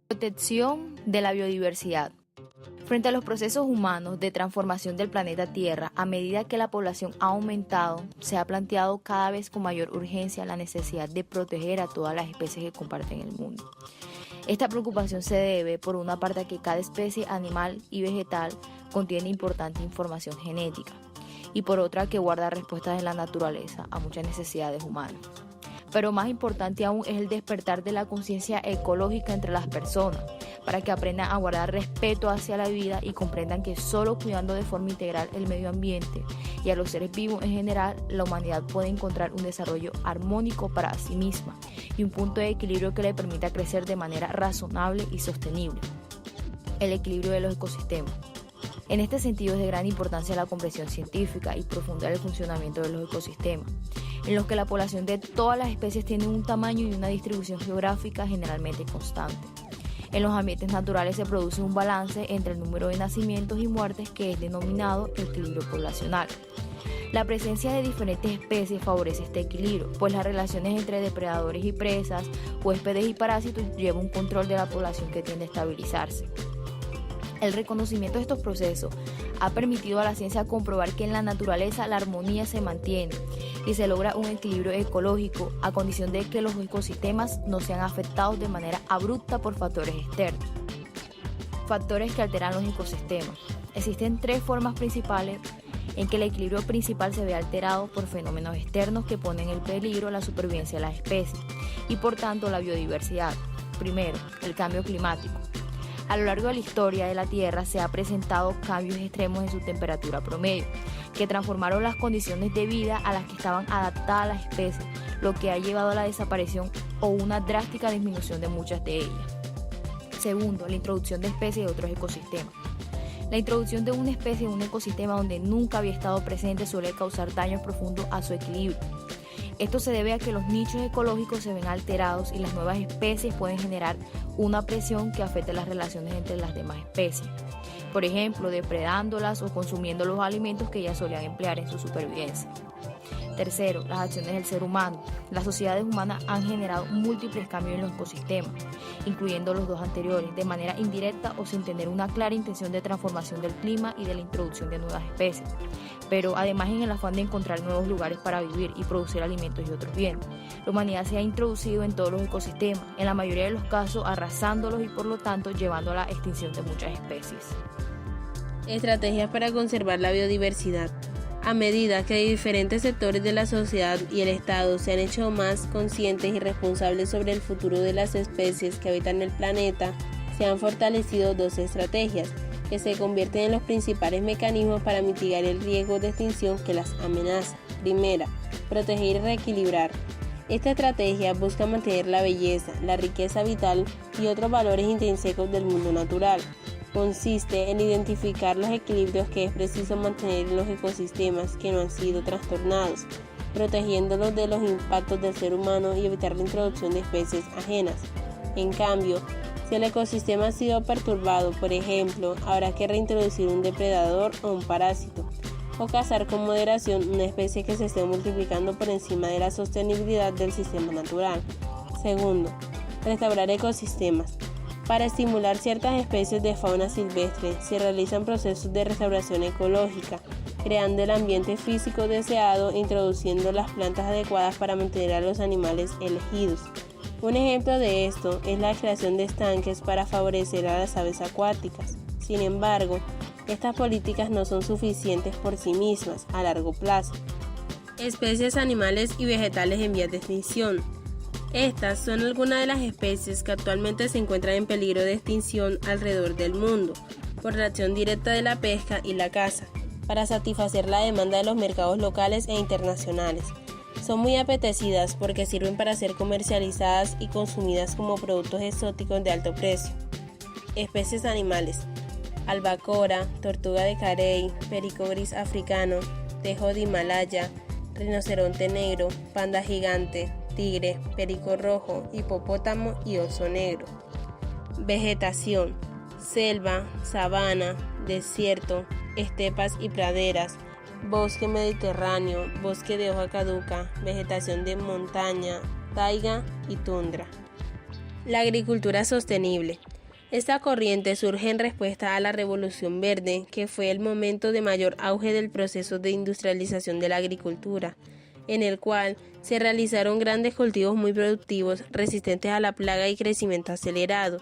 Protección de la biodiversidad. Frente a los procesos humanos de transformación del planeta Tierra, a medida que la población ha aumentado, se ha planteado cada vez con mayor urgencia la necesidad de proteger a todas las especies que comparten el mundo. Esta preocupación se debe, por una parte, a que cada especie animal y vegetal contiene importante información genética, y por otra, que guarda respuestas de la naturaleza a muchas necesidades humanas. Pero más importante aún es el despertar de la conciencia ecológica entre las personas, para que aprendan a guardar respeto hacia la vida y comprendan que solo cuidando de forma integral el medio ambiente y a los seres vivos en general, la humanidad puede encontrar un desarrollo armónico para sí misma y un punto de equilibrio que le permita crecer de manera razonable y sostenible. El equilibrio de los ecosistemas. En este sentido es de gran importancia la comprensión científica y profunda del funcionamiento de los ecosistemas, en los que la población de todas las especies tiene un tamaño y una distribución geográfica generalmente constante. En los ambientes naturales se produce un balance entre el número de nacimientos y muertes que es denominado equilibrio poblacional. La presencia de diferentes especies favorece este equilibrio, pues las relaciones entre depredadores y presas, huéspedes y parásitos llevan un control de la población que tiende a estabilizarse. El reconocimiento de estos procesos ha permitido a la ciencia comprobar que en la naturaleza la armonía se mantiene y se logra un equilibrio ecológico a condición de que los ecosistemas no sean afectados de manera abrupta por factores externos. Factores que alteran los ecosistemas. Existen tres formas principales en que el equilibrio principal se ve alterado por fenómenos externos que ponen en peligro la supervivencia de las especies y por tanto la biodiversidad. Primero, el cambio climático. A lo largo de la historia de la Tierra se han presentado cambios extremos en su temperatura promedio, que transformaron las condiciones de vida a las que estaban adaptadas las especies, lo que ha llevado a la desaparición o una drástica disminución de muchas de ellas. Segundo, la introducción de especies de otros ecosistemas. La introducción de una especie en un ecosistema donde nunca había estado presente suele causar daños profundos a su equilibrio. Esto se debe a que los nichos ecológicos se ven alterados y las nuevas especies pueden generar una presión que afecte las relaciones entre las demás especies. Por ejemplo, depredándolas o consumiendo los alimentos que ellas solían emplear en su supervivencia. Tercero, las acciones del ser humano. Las sociedades humanas han generado múltiples cambios en los ecosistemas, incluyendo los dos anteriores, de manera indirecta o sin tener una clara intención de transformación del clima y de la introducción de nuevas especies. Pero además, en el afán de encontrar nuevos lugares para vivir y producir alimentos y otros bienes, la humanidad se ha introducido en todos los ecosistemas, en la mayoría de los casos arrasándolos y por lo tanto llevando a la extinción de muchas especies. Estrategias para conservar la biodiversidad. A medida que diferentes sectores de la sociedad y el Estado se han hecho más conscientes y responsables sobre el futuro de las especies que habitan el planeta, se han fortalecido dos estrategias que se convierten en los principales mecanismos para mitigar el riesgo de extinción que las amenaza. Primera, proteger y reequilibrar. Esta estrategia busca mantener la belleza, la riqueza vital y otros valores intrínsecos del mundo natural. Consiste en identificar los equilibrios que es preciso mantener en los ecosistemas que no han sido trastornados, protegiéndolos de los impactos del ser humano y evitar la introducción de especies ajenas. En cambio, si el ecosistema ha sido perturbado, por ejemplo, habrá que reintroducir un depredador o un parásito, o cazar con moderación una especie que se esté multiplicando por encima de la sostenibilidad del sistema natural. Segundo, restaurar ecosistemas. Para estimular ciertas especies de fauna silvestre, se realizan procesos de restauración ecológica, creando el ambiente físico deseado e introduciendo las plantas adecuadas para mantener a los animales elegidos. Un ejemplo de esto es la creación de estanques para favorecer a las aves acuáticas. Sin embargo, estas políticas no son suficientes por sí mismas a largo plazo. Especies animales y vegetales en vías de extinción. Estas son algunas de las especies que actualmente se encuentran en peligro de extinción alrededor del mundo, por la acción directa de la pesca y la caza, para satisfacer la demanda de los mercados locales e internacionales. Son muy apetecidas porque sirven para ser comercializadas y consumidas como productos exóticos de alto precio. Especies animales: albacora, tortuga de Carey, perico gris africano, tejo de Himalaya, rinoceronte negro, panda gigante, tigre, perico rojo, hipopótamo y oso negro. Vegetación: selva, sabana, desierto, estepas y praderas, bosque mediterráneo, bosque de hoja caduca, vegetación de montaña, taiga y tundra. La agricultura sostenible. Esta corriente surge en respuesta a la Revolución Verde, que fue el momento de mayor auge del proceso de industrialización de la agricultura, en el cual se realizaron grandes cultivos muy productivos, resistentes a la plaga y crecimiento acelerado,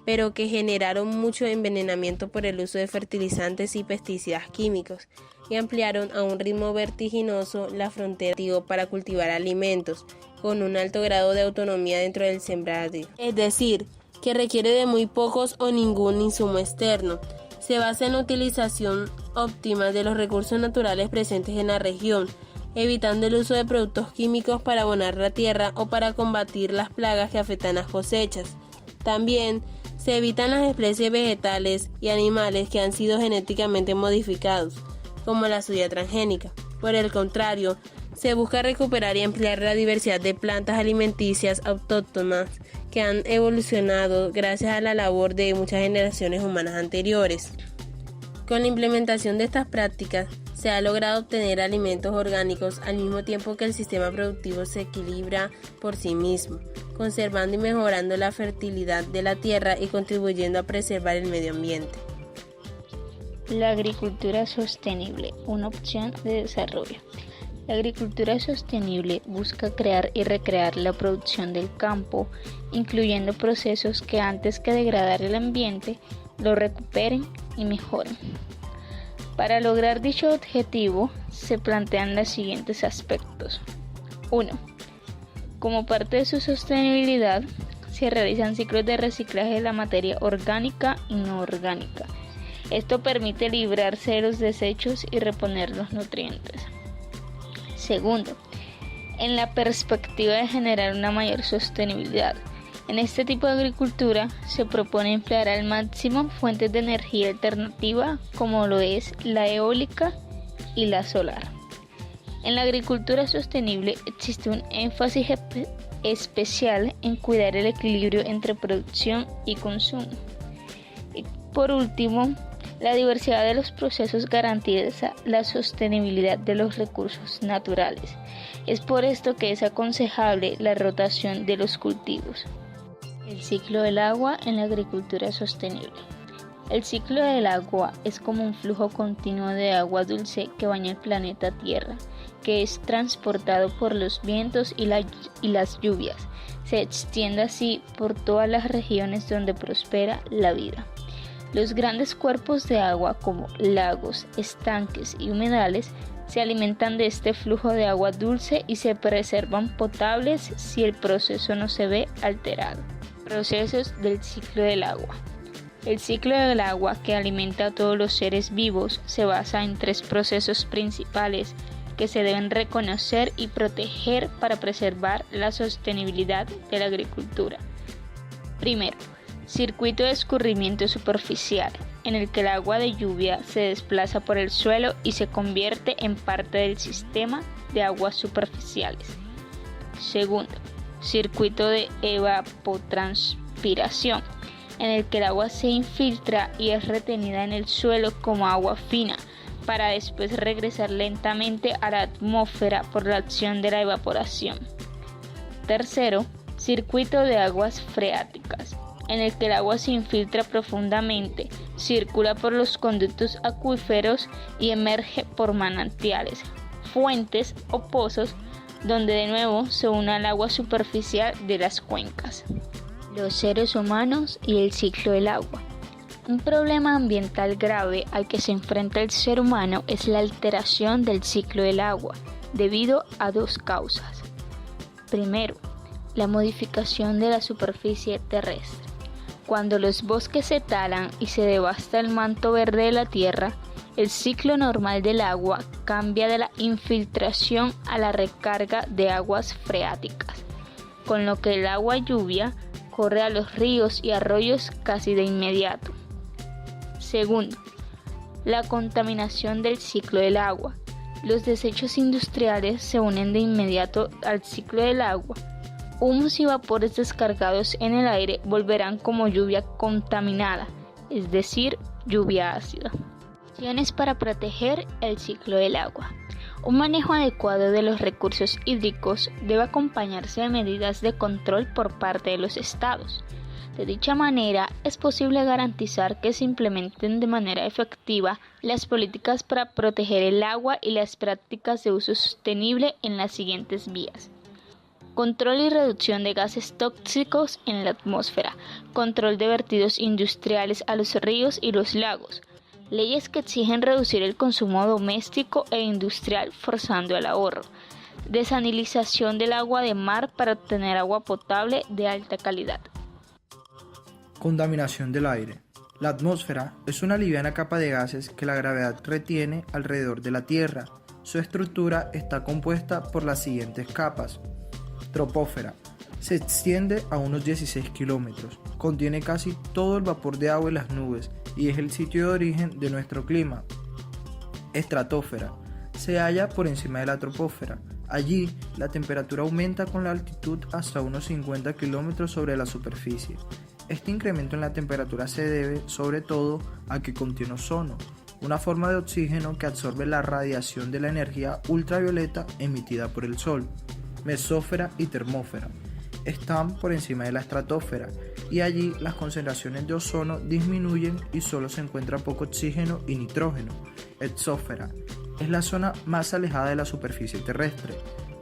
pero que generaron mucho envenenamiento por el uso de fertilizantes y pesticidas químicos, y ampliaron a un ritmo vertiginoso la frontera para cultivar alimentos, con un alto grado de autonomía dentro del sembradío. Es decir, que requiere de muy pocos o ningún insumo externo. Se basa en la utilización óptima de los recursos naturales presentes en la región, evitando el uso de productos químicos para abonar la tierra o para combatir las plagas que afectan las cosechas. También se evitan las especies vegetales y animales que han sido genéticamente modificados, como la soya transgénica. Por el contrario, se busca recuperar y ampliar la diversidad de plantas alimenticias autóctonas que han evolucionado gracias a la labor de muchas generaciones humanas anteriores. Con la implementación de estas prácticas, se ha logrado obtener alimentos orgánicos al mismo tiempo que el sistema productivo se equilibra por sí mismo, conservando y mejorando la fertilidad de la tierra y contribuyendo a preservar el medio ambiente. La agricultura sostenible, una opción de desarrollo. La agricultura sostenible busca crear y recrear la producción del campo, incluyendo procesos que antes que degradar el ambiente, lo recuperen y mejoren. Para lograr dicho objetivo, se plantean los siguientes aspectos. 1. Como parte de su sostenibilidad, se realizan ciclos de reciclaje de la materia orgánica y no orgánica. Esto permite librarse de los desechos y reponer los nutrientes. Segundo, en la perspectiva de generar una mayor sostenibilidad. En este tipo de agricultura se propone emplear al máximo fuentes de energía alternativa como lo es la eólica y la solar. En la agricultura sostenible existe un énfasis especial en cuidar el equilibrio entre producción y consumo. Y por último, la diversidad de los procesos garantiza la sostenibilidad de los recursos naturales. Es por esto que es aconsejable la rotación de los cultivos. El ciclo del agua en la agricultura sostenible. El ciclo del agua es como un flujo continuo de agua dulce que baña el planeta Tierra, que es transportado por los vientos y las lluvias. Se extiende así por todas las regiones donde prospera la vida. Los grandes cuerpos de agua como lagos, estanques y humedales se alimentan de este flujo de agua dulce y se preservan potables si el proceso no se ve alterado. Procesos del ciclo del agua. El ciclo del agua que alimenta a todos los seres vivos se basa en 3 procesos principales que se deben reconocer y proteger para preservar la sostenibilidad de la agricultura. Primero, circuito de escurrimiento superficial, en el que el agua de lluvia se desplaza por el suelo y se convierte en parte del sistema de aguas superficiales. Segundo, circuito de evapotranspiración, en el que el agua se infiltra y es retenida en el suelo como agua fina, para después regresar lentamente a la atmósfera por la acción de la evaporación. Tercero, circuito de aguas freáticas, en el que el agua se infiltra profundamente, circula por los conductos acuíferos y emerge por manantiales, fuentes o pozos, donde de nuevo se une al agua superficial de las cuencas. Los seres humanos y el ciclo del agua. Un problema ambiental grave al que se enfrenta el ser humano es la alteración del ciclo del agua, debido a 2 causas. Primero, la modificación de la superficie terrestre. Cuando los bosques se talan y se devasta el manto verde de la tierra, el ciclo normal del agua cambia de la infiltración a la recarga de aguas freáticas, con lo que el agua lluvia corre a los ríos y arroyos casi de inmediato. Segundo, la contaminación del ciclo del agua. Los desechos industriales se unen de inmediato al ciclo del agua. Humos y vapores descargados en el aire volverán como lluvia contaminada, es decir, lluvia ácida. Acciones para proteger el ciclo del agua. Un manejo adecuado de los recursos hídricos debe acompañarse de medidas de control por parte de los estados. De dicha manera, es posible garantizar que se implementen de manera efectiva las políticas para proteger el agua y las prácticas de uso sostenible en las siguientes vías. Control y reducción de gases tóxicos en la atmósfera, control de vertidos industriales a los ríos y los lagos, leyes que exigen reducir el consumo doméstico e industrial forzando el ahorro, desalinización del agua de mar para obtener agua potable de alta calidad. Contaminación del aire. La atmósfera es una liviana capa de gases que la gravedad retiene alrededor de la Tierra. Su estructura está compuesta por las siguientes capas. Troposfera. Se extiende a unos 16 kilómetros. Contiene casi todo el vapor de agua y las nubes y es el sitio de origen de nuestro clima. Estratosfera. Se halla por encima de la troposfera. Allí, la temperatura aumenta con la altitud hasta unos 50 kilómetros sobre la superficie. Este incremento en la temperatura se debe, sobre todo, a que contiene ozono, una forma de oxígeno que absorbe la radiación de la energía ultravioleta emitida por el Sol. Mesósfera y termósfera. Están por encima de la estratosfera y allí las concentraciones de ozono disminuyen y solo se encuentra poco oxígeno y nitrógeno. Exósfera. Es la zona más alejada de la superficie terrestre.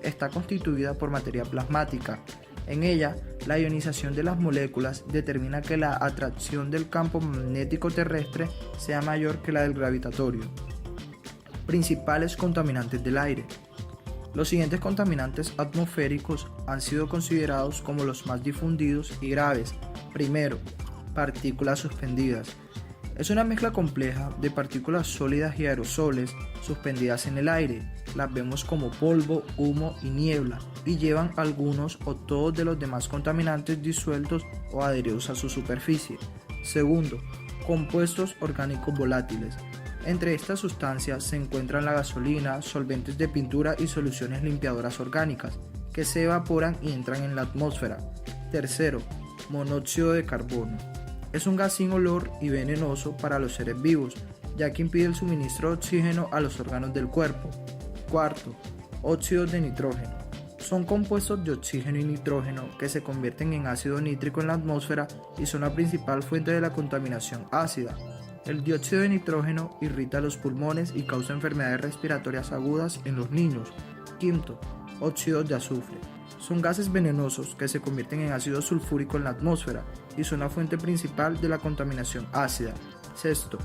Está constituida por materia plasmática. En ella, la ionización de las moléculas determina que la atracción del campo magnético terrestre sea mayor que la del gravitatorio. Principales contaminantes del aire. Los siguientes contaminantes atmosféricos han sido considerados como los más difundidos y graves. Primero, partículas suspendidas. Es una mezcla compleja de partículas sólidas y aerosoles suspendidas en el aire. Las vemos como polvo, humo y niebla y llevan algunos o todos de los demás contaminantes disueltos o adheridos a su superficie. Segundo, compuestos orgánicos volátiles. Entre estas sustancias se encuentran la gasolina, solventes de pintura y soluciones limpiadoras orgánicas, que se evaporan y entran en la atmósfera. Tercero, monóxido de carbono. Es un gas sin olor y venenoso para los seres vivos, ya que impide el suministro de oxígeno a los órganos del cuerpo. Cuarto, óxidos de nitrógeno. Son compuestos de oxígeno y nitrógeno que se convierten en ácido nítrico en la atmósfera y son la principal fuente de la contaminación ácida. El dióxido de nitrógeno irrita los pulmones y causa enfermedades respiratorias agudas en los niños. Quinto, óxidos de azufre. Son gases venenosos que se convierten en ácido sulfúrico en la atmósfera y son la fuente principal de la contaminación ácida. Sexto,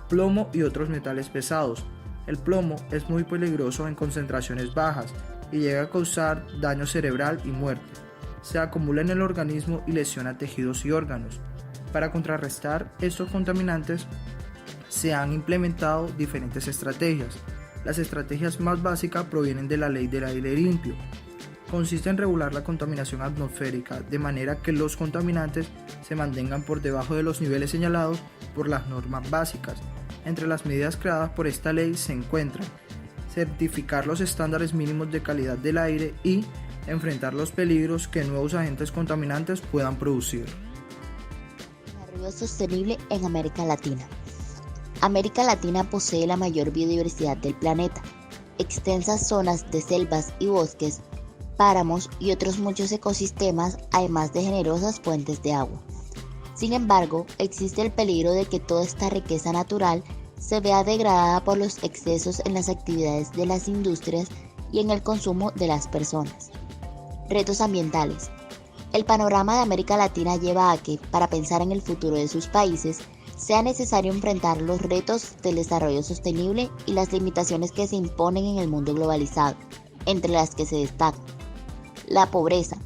plomo y otros metales pesados. El plomo es muy peligroso en concentraciones bajas y llega a causar daño cerebral y muerte. Se acumula en el organismo y lesiona tejidos y órganos. Para contrarrestar estos contaminantes se han implementado diferentes estrategias. Las estrategias más básicas provienen de la Ley del Aire Limpio. Consiste en regular la contaminación atmosférica de manera que los contaminantes se mantengan por debajo de los niveles señalados por las normas básicas. Entre las medidas creadas por esta ley se encuentran certificar los estándares mínimos de calidad del aire y enfrentar los peligros que nuevos agentes contaminantes puedan producir. Desarrollo sostenible en América Latina. América Latina posee la mayor biodiversidad del planeta, extensas zonas de selvas y bosques, páramos y otros muchos ecosistemas, además de generosas fuentes de agua. Sin embargo, existe el peligro de que toda esta riqueza natural se vea degradada por los excesos en las actividades de las industrias y en el consumo de las personas. Retos ambientales. El panorama de América Latina lleva a que, para pensar en el futuro de sus países, sea necesario enfrentar los retos del desarrollo sostenible y las limitaciones que se imponen en el mundo globalizado, entre las que se destacan la pobreza.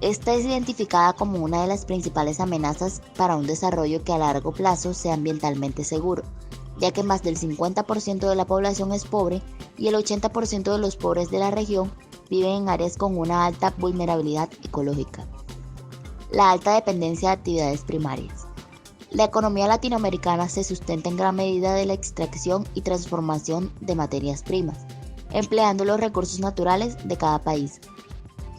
Esta es identificada como una de las principales amenazas para un desarrollo que a largo plazo sea ambientalmente seguro, ya que más del 50% de la población es pobre y el 80% de los pobres de la región viven en áreas con una alta vulnerabilidad ecológica. La alta dependencia de actividades primarias. La economía latinoamericana se sustenta en gran medida de la extracción y transformación de materias primas, empleando los recursos naturales de cada país.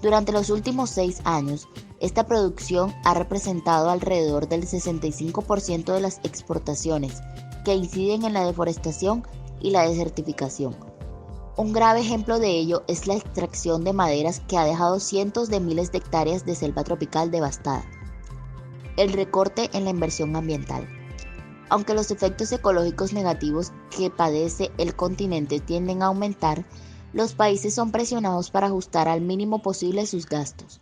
Durante los últimos 6 años, esta producción ha representado alrededor del 65% de las exportaciones que inciden en la deforestación y la desertificación. Un grave ejemplo de ello es la extracción de maderas que ha dejado cientos de miles de hectáreas de selva tropical devastada. El recorte en la inversión ambiental. Aunque los efectos ecológicos negativos que padece el continente tienden a aumentar, los países son presionados para ajustar al mínimo posible sus gastos.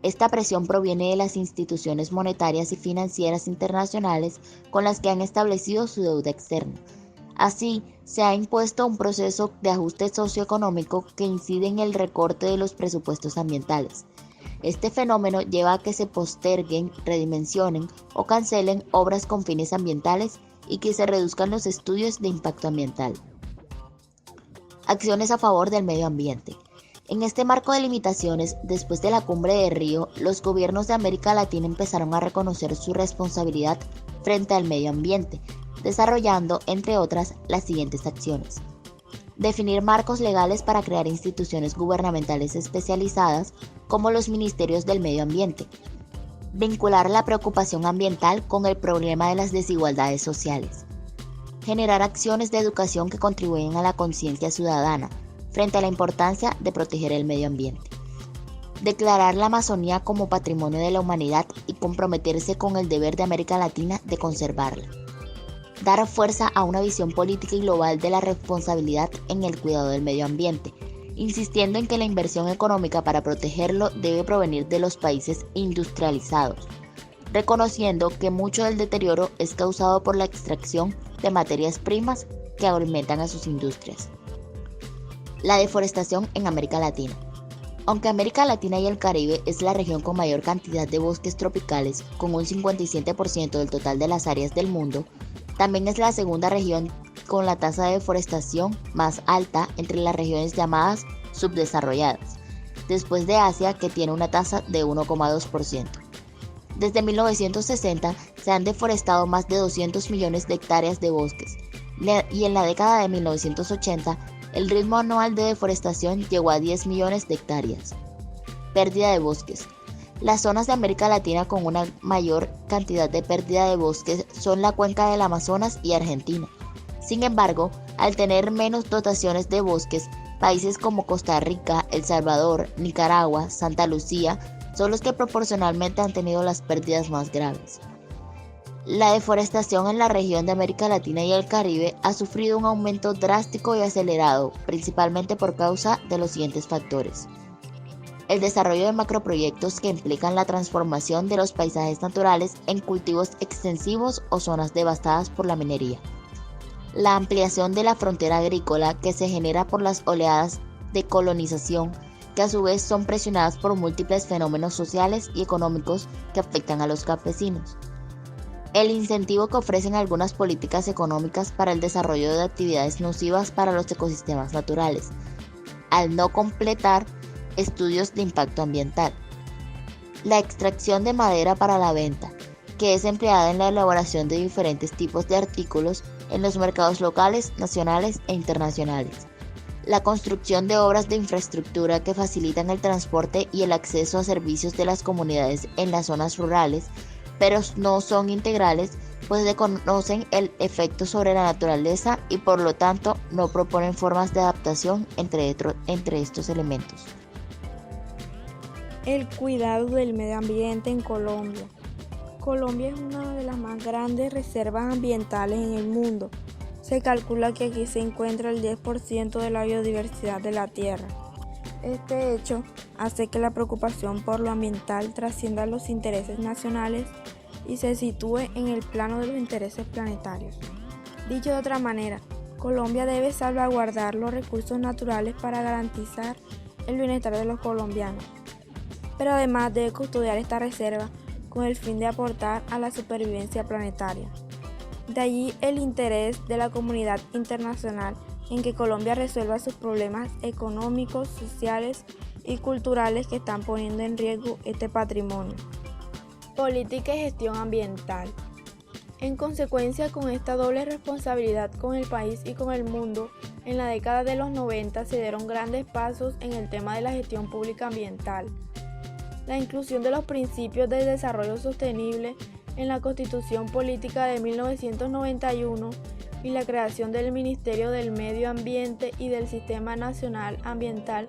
Esta presión proviene de las instituciones monetarias y financieras internacionales con las que han establecido su deuda externa. Así, se ha impuesto un proceso de ajuste socioeconómico que incide en el recorte de los presupuestos ambientales. Este fenómeno lleva a que se posterguen, redimensionen o cancelen obras con fines ambientales y que se reduzcan los estudios de impacto ambiental. Acciones a favor del medio ambiente. En este marco de limitaciones, después de la Cumbre de Río, los gobiernos de América Latina empezaron a reconocer su responsabilidad frente al medio ambiente, desarrollando, entre otras, las siguientes acciones. Definir marcos legales para crear instituciones gubernamentales especializadas, como los ministerios del medio ambiente. Vincular la preocupación ambiental con el problema de las desigualdades sociales. Generar acciones de educación que contribuyan a la conciencia ciudadana frente a la importancia de proteger el medio ambiente. Declarar la Amazonía como patrimonio de la humanidad y comprometerse con el deber de América Latina de conservarla. Dar fuerza a una visión política y global de la responsabilidad en el cuidado del medio ambiente, insistiendo en que la inversión económica para protegerlo debe provenir de los países industrializados, reconociendo que mucho del deterioro es causado por la extracción de materias primas que alimentan a sus industrias. La deforestación en América Latina. Aunque América Latina y el Caribe es la región con mayor cantidad de bosques tropicales, con un 57% del total de las áreas del mundo, también es la segunda región con la tasa de deforestación más alta entre las regiones llamadas subdesarrolladas, después de Asia, que tiene una tasa de 1,2%. Desde 1960 se han deforestado más de 200 millones de hectáreas de bosques, y en la década de 1980 el ritmo anual de deforestación llegó a 10 millones de hectáreas. Pérdida de bosques. Las zonas de América Latina con una mayor cantidad de pérdida de bosques son la cuenca del Amazonas y Argentina. Sin embargo, al tener menos dotaciones de bosques, países como Costa Rica, El Salvador, Nicaragua, Santa Lucía son los que proporcionalmente han tenido las pérdidas más graves. La deforestación en la región de América Latina y el Caribe ha sufrido un aumento drástico y acelerado, principalmente por causa de los siguientes factores. El desarrollo de macroproyectos que implican la transformación de los paisajes naturales en cultivos extensivos o zonas devastadas por la minería. La ampliación de la frontera agrícola que se genera por las oleadas de colonización, que a su vez son presionadas por múltiples fenómenos sociales y económicos que afectan a los campesinos. El incentivo que ofrecen algunas políticas económicas para el desarrollo de actividades nocivas para los ecosistemas naturales, al no completar estudios de impacto ambiental. La extracción de madera para la venta, que es empleada en la elaboración de diferentes tipos de artículos en los mercados locales, nacionales e internacionales. La construcción de obras de infraestructura que facilitan el transporte y el acceso a servicios de las comunidades en las zonas rurales, pero no son integrales, pues desconocen el efecto sobre la naturaleza y por lo tanto no proponen formas de adaptación entre estos elementos. El cuidado del medio ambiente en Colombia. Colombia es una de las más grandes reservas ambientales en el mundo. Se calcula que aquí se encuentra el 10% de la biodiversidad de la Tierra. Este hecho hace que la preocupación por lo ambiental trascienda los intereses nacionales y se sitúe en el plano de los intereses planetarios. Dicho de otra manera, Colombia debe salvaguardar los recursos naturales para garantizar el bienestar de los colombianos, pero además debe custodiar esta reserva con el fin de aportar a la supervivencia planetaria. De allí el interés de la comunidad internacional en que Colombia resuelva sus problemas económicos, sociales y culturales que están poniendo en riesgo este patrimonio. Política y gestión ambiental. En consecuencia con esta doble responsabilidad con el país y con el mundo, en la década de los 90 se dieron grandes pasos en el tema de la gestión pública ambiental. La inclusión de los principios de desarrollo sostenible en la Constitución Política de 1991 y la creación del Ministerio del Medio Ambiente y del Sistema Nacional Ambiental,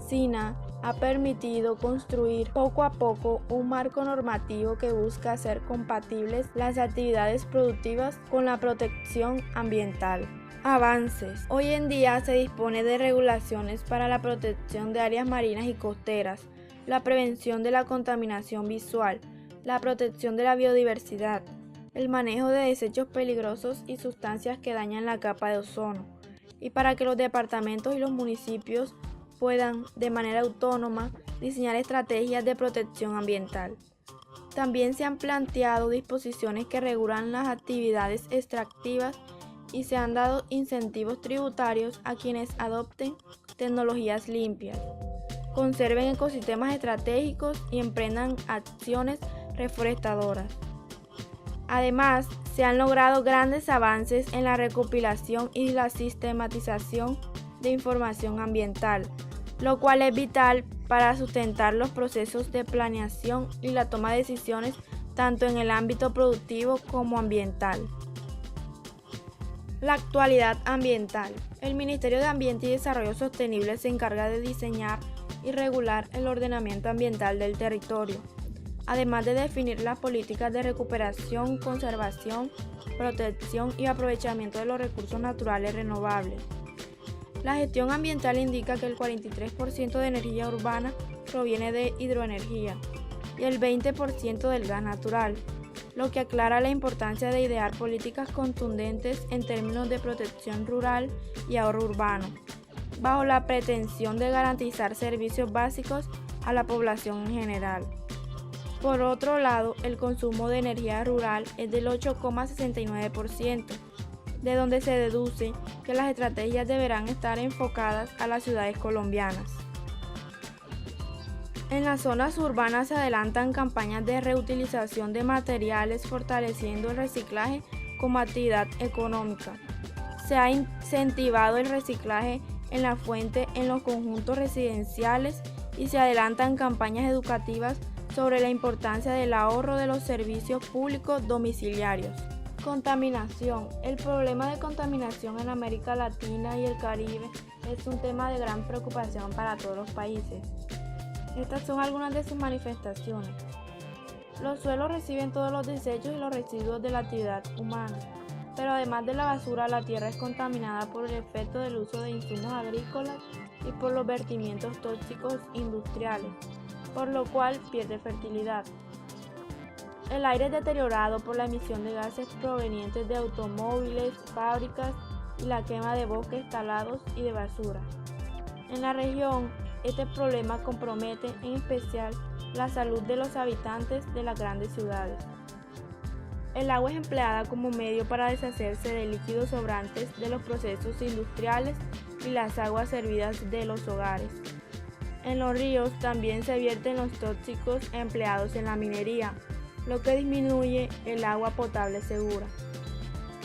SINA, ha permitido construir poco a poco un marco normativo que busca hacer compatibles las actividades productivas con la protección ambiental. Avances. Hoy en día se dispone de regulaciones para la protección de áreas marinas y costeras, la prevención de la contaminación visual, la protección de la biodiversidad, el manejo de desechos peligrosos y sustancias que dañan la capa de ozono, y para que los departamentos y los municipios puedan, de manera autónoma, diseñar estrategias de protección ambiental. También se han planteado disposiciones que regulan las actividades extractivas y se han dado incentivos tributarios a quienes adopten tecnologías limpias, conserven ecosistemas estratégicos y emprendan acciones reforestadoras. Además, se han logrado grandes avances en la recopilación y la sistematización de información ambiental, lo cual es vital para sustentar los procesos de planeación y la toma de decisiones tanto en el ámbito productivo como ambiental. La actualidad ambiental. El Ministerio de Ambiente y Desarrollo Sostenible se encarga de diseñar y regular el ordenamiento ambiental del territorio, además de definir las políticas de recuperación, conservación, protección y aprovechamiento de los recursos naturales renovables. La gestión ambiental indica que el 43% de energía urbana proviene de hidroenergía y el 20% del gas natural, lo que aclara la importancia de idear políticas contundentes en términos de protección rural y ahorro urbano, bajo la pretensión de garantizar servicios básicos a la población en general. Por otro lado, el consumo de energía rural es del 8,69%, de donde se deduce que las estrategias deberán estar enfocadas a las ciudades colombianas. En las zonas urbanas se adelantan campañas de reutilización de materiales fortaleciendo el reciclaje como actividad económica. Se ha incentivado el reciclaje en la fuente en los conjuntos residenciales y se adelantan campañas educativas sobre la importancia del ahorro de los servicios públicos domiciliarios. Contaminación. El problema de contaminación en América Latina y el Caribe es un tema de gran preocupación para todos los países. Estas son algunas de sus manifestaciones. Los suelos reciben todos los desechos y los residuos de la actividad humana, pero además de la basura, la tierra es contaminada por el efecto del uso de insumos agrícolas y por los vertimientos tóxicos industriales, por lo cual pierde fertilidad. El aire es deteriorado por la emisión de gases provenientes de automóviles, fábricas y la quema de bosques talados y de basura. En la región, este problema compromete en especial la salud de los habitantes de las grandes ciudades. El agua es empleada como medio para deshacerse de líquidos sobrantes de los procesos industriales y las aguas servidas de los hogares. En los ríos también se vierten los tóxicos empleados en la minería, lo que disminuye el agua potable segura.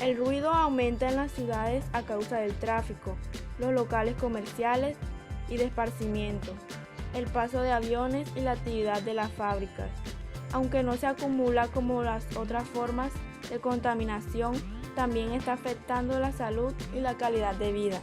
El ruido aumenta en las ciudades a causa del tráfico, los locales comerciales y de esparcimiento, el paso de aviones y la actividad de las fábricas, aunque no se acumula como las otras formas de contaminación, también está afectando la salud y la calidad de vida.